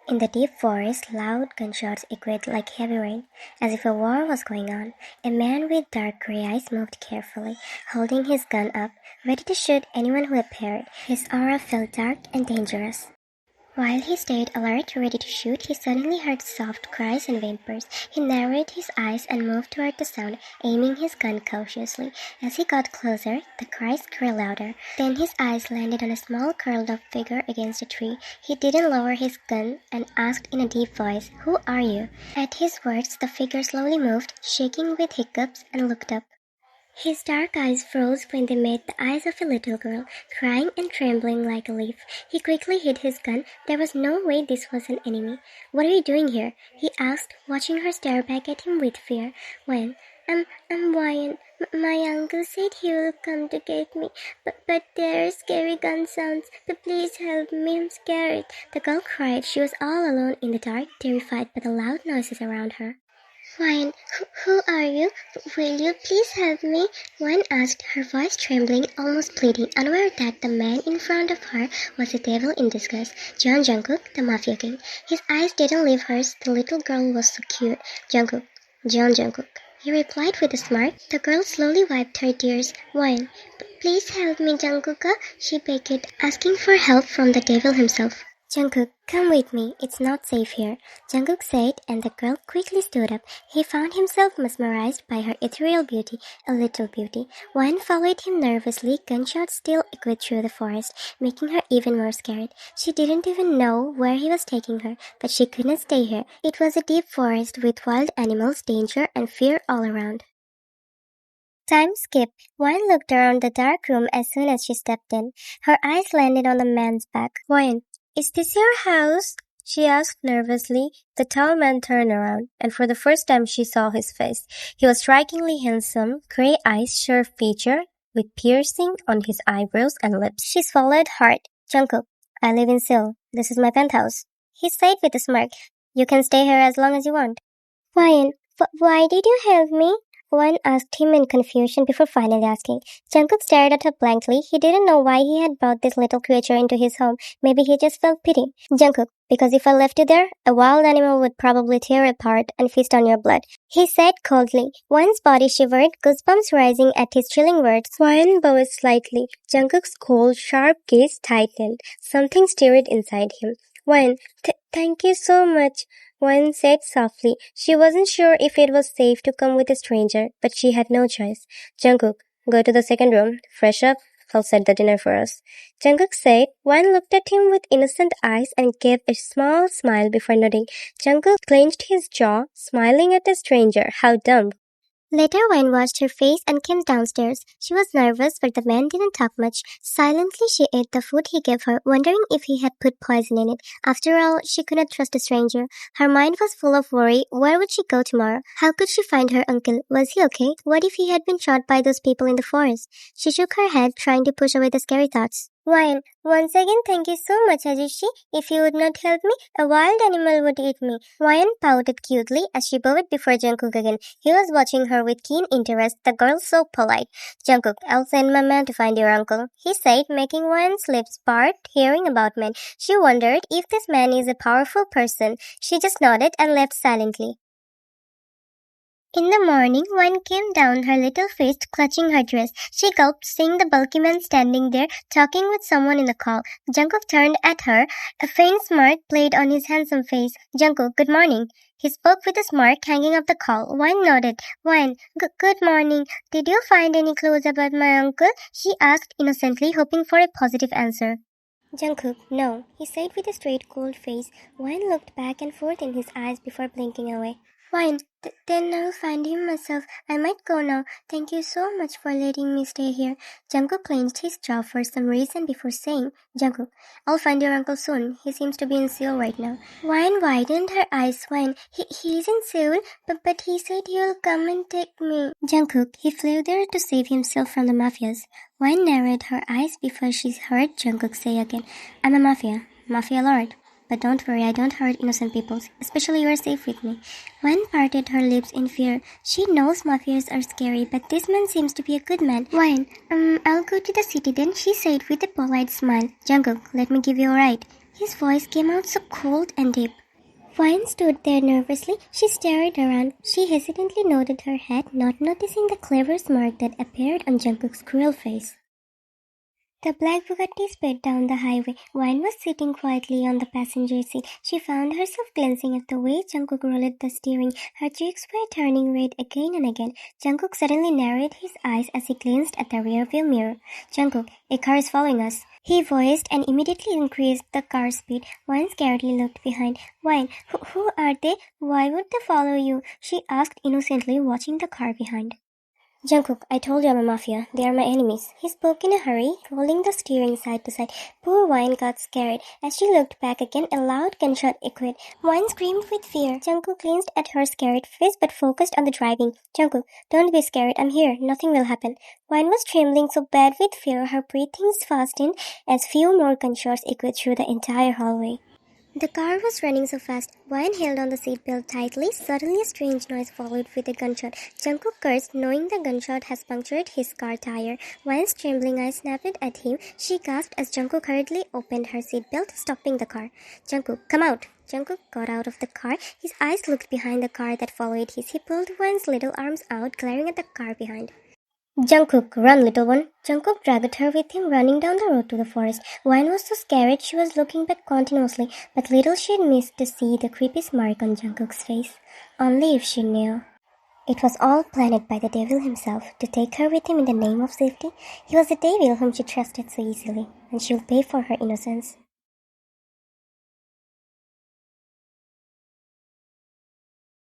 In the deep forest, loud gunshots echoed like heavy rain, as if a war was going on. A man with dark gray eyes moved carefully, holding his gun up, ready to shoot anyone who appeared. His aura felt dark and dangerous. While he stayed alert, ready to shoot, he suddenly heard soft cries and whimpers. He narrowed his eyes and moved toward the sound, aiming his gun cautiously. As he got closer, the cries grew louder. Then his eyes landed on a small curled-up figure against a tree. He didn't lower his gun and asked in a deep voice, "Who are you?" At his words, the figure slowly moved, shaking with hiccups, and looked up. His dark eyes froze when they met the eyes of a little girl, crying and trembling like a leaf. He quickly hid his gun. There was no way this was an enemy. "What are you doing here?" he asked, watching her stare back at him with fear. "Well, I'm Wyan. My uncle said he will come to get me, but there are scary gun sounds. Please help me, I'm scared." The girl cried. She was all alone in the dark, terrified by the loud noises around her. "Wyan, who are you? Will you please help me?" Wyan asked, her voice trembling, almost pleading, unaware that the man in front of her was a devil in disguise, 𝐂𝐑𝐔𝐄𝐋, the Mafia King. His eyes didn't leave hers. The little girl was so cute. "𝐂𝐑𝐔𝐄𝐋, 𝐂𝐑𝐔𝐄𝐋," he replied with a smile. The girl slowly wiped her tears. "Wyan, please help me, 𝐂𝐑𝐔𝐄𝐋," she begged, asking for help from the devil himself. "𝐂𝐑𝐔𝐄𝐋, come with me. It's not safe here," 𝐂𝐑𝐔𝐄𝐋 said, and the girl quickly stood up. He found himself mesmerized by her ethereal beauty, a little beauty. Wyan followed him nervously. Gunshots still echoed through the forest, making her even more scared. She didn't even know where he was taking her, but she couldn't stay here. It was a deep forest with wild animals, danger, and fear all around. Time skip. Wyan looked around the dark room as soon as she stepped in. Her eyes landed on the man's back. "Wyan, is this your house?" she asked nervously. The tall man turned around, and for the first time she saw his face. He was strikingly handsome, gray eyes, sharp feature, with piercing on his eyebrows and lips. She swallowed hard. "𝐂𝐑𝐔𝐄𝐋, I live in Seoul. This is my penthouse," he said with a smirk. "You can stay here as long as you want." "Wyan, why did you help me?" Wyan asked him in confusion before finally asking. 𝐂𝐑𝐔𝐄𝐋 stared at her blankly. He didn't know why he had brought this little creature into his home. Maybe he just felt pity. "𝐂𝐑𝐔𝐿, because if I left you there, a wild animal would probably tear apart and feast on your blood," he said coldly. Wyan's body shivered, goosebumps rising at his chilling words. Wyan bowed slightly. 𝐂𝐑𝐔𝐿's cold, sharp gaze tightened. Something stirred inside him. "Wyan, thank you so much," Wyan said softly. She wasn't sure if it was safe to come with a stranger, but she had no choice. "𝐂𝐑𝐔, go to the second room, fresh up. I'll set the dinner for us," 𝐂𝐑𝐔 said. Wyan looked at him with innocent eyes and gave a small smile before nodding. 𝐂𝐑𝐔 clenched his jaw, smiling at the stranger. How dumb. Later, Wyan washed her face and came downstairs. She was nervous, but the man didn't talk much. Silently, she ate the food he gave her, wondering if he had put poison in it. After all, she could not trust a stranger. Her mind was full of worry. Where would she go tomorrow? How could she find her uncle? Was he okay? What if he had been shot by those people in the forest? She shook her head, trying to push away the scary thoughts. "Wyan, once again, thank you so much, Ajishi. If you would not help me, a wild animal would eat me." Wyan pouted cutely as she bowed before 𝐂𝐑𝐔 again. He was watching her with keen interest, the girl so polite. "𝐂𝐑𝐔, I'll send my man to find your uncle," he said, making Wyan's lips part, hearing about men. She wondered if this man is a powerful person. She just nodded and left silently. In the morning, Wyan came down, her little fist clutching her dress. She gulped, seeing the bulky man standing there, talking with someone in the hall. 𝐂𝐑𝐔 turned at her. A faint smirk played on his handsome face. "𝐂𝐑𝐔, good morning." He spoke with a smirk, hanging up the call. Wyan nodded. "Wyan, good morning. Did you find any clues about my uncle?" she asked innocently, hoping for a positive answer. "𝐂𝐑𝐔, no," he said with a straight, cold face. Wyan looked back and forth in his eyes before blinking away. "Wyan, then I'll find him myself. I might go now. Thank you so much for letting me stay here." 𝐂𝐑𝐔 clenched his jaw for some reason before saying, "𝐂𝐑𝐔, I'll find your uncle soon. He seems to be in Seoul right now." Wyan widened her eyes. "Wyan, he's in Seoul, but he said he'll come and take me." "𝐂𝐑𝐔, he flew there to save himself from the mafias." Wyan narrowed her eyes before she heard 𝐂𝐑𝐔 say again, "I'm a mafia lord. But don't worry, I don't hurt innocent people. Especially you are safe with me." Wyan parted her lips in fear. She knows mafias are scary, but this man seems to be a good man. "Wyan, I'll go to the city then," she said with a polite smile. "𝐂𝐑𝐔, let me give you a ride." His voice came out so cold and deep. Vine stood there nervously. She stared around. She hesitantly nodded her head, not noticing the clever smirk that appeared on Jungkook's cruel face. The black Bugatti sped down the highway. Vine was sitting quietly on the passenger seat. She found herself glancing at the way Jungkook rolled the steering. Her cheeks were turning red again and again. Jungkook suddenly narrowed his eyes as he glanced at the rearview mirror. "Jungkook, a car is following us," he voiced, and immediately increased the car's speed. Vine scaredly looked behind. "Vine, who are they? Why would they follow you?" she asked innocently, watching the car behind. "Jungkook, I told you I'm a mafia. They are my enemies," he spoke in a hurry, rolling the steering side to side. Poor Vine got scared. As she looked back again, a loud gunshot echoed. Vine screamed with fear. Jungkook glanced at her scared face but focused on the driving. "Jungkook, don't be scared. I'm here. Nothing will happen." Vine was trembling so bad with fear her breathing fastened as few more gunshots echoed through the entire hallway. The car was running so fast. Vine held on the seatbelt tightly. Suddenly a strange noise followed with a gunshot. Jungkook cursed, knowing the gunshot has punctured his car tire. Vine's trembling eyes snapped at him. She gasped as Jungkook hurriedly opened her seatbelt, stopping the car. "Jungkook, come out!" Jungkook got out of the car. His eyes looked behind the car that followed his. He pulled Vine's little arms out, glaring at the car behind. "Jungkook, run, little one." Jungkook dragged her with him, running down the road to the forest. Vine was so scared she was looking back continuously, but little she'd missed to see the creepy smirk on Jungkook's face. Only if she knew. It was all planned by the devil himself, to take her with him in the name of safety. He was the devil whom she trusted so easily, and she would pay for her innocence.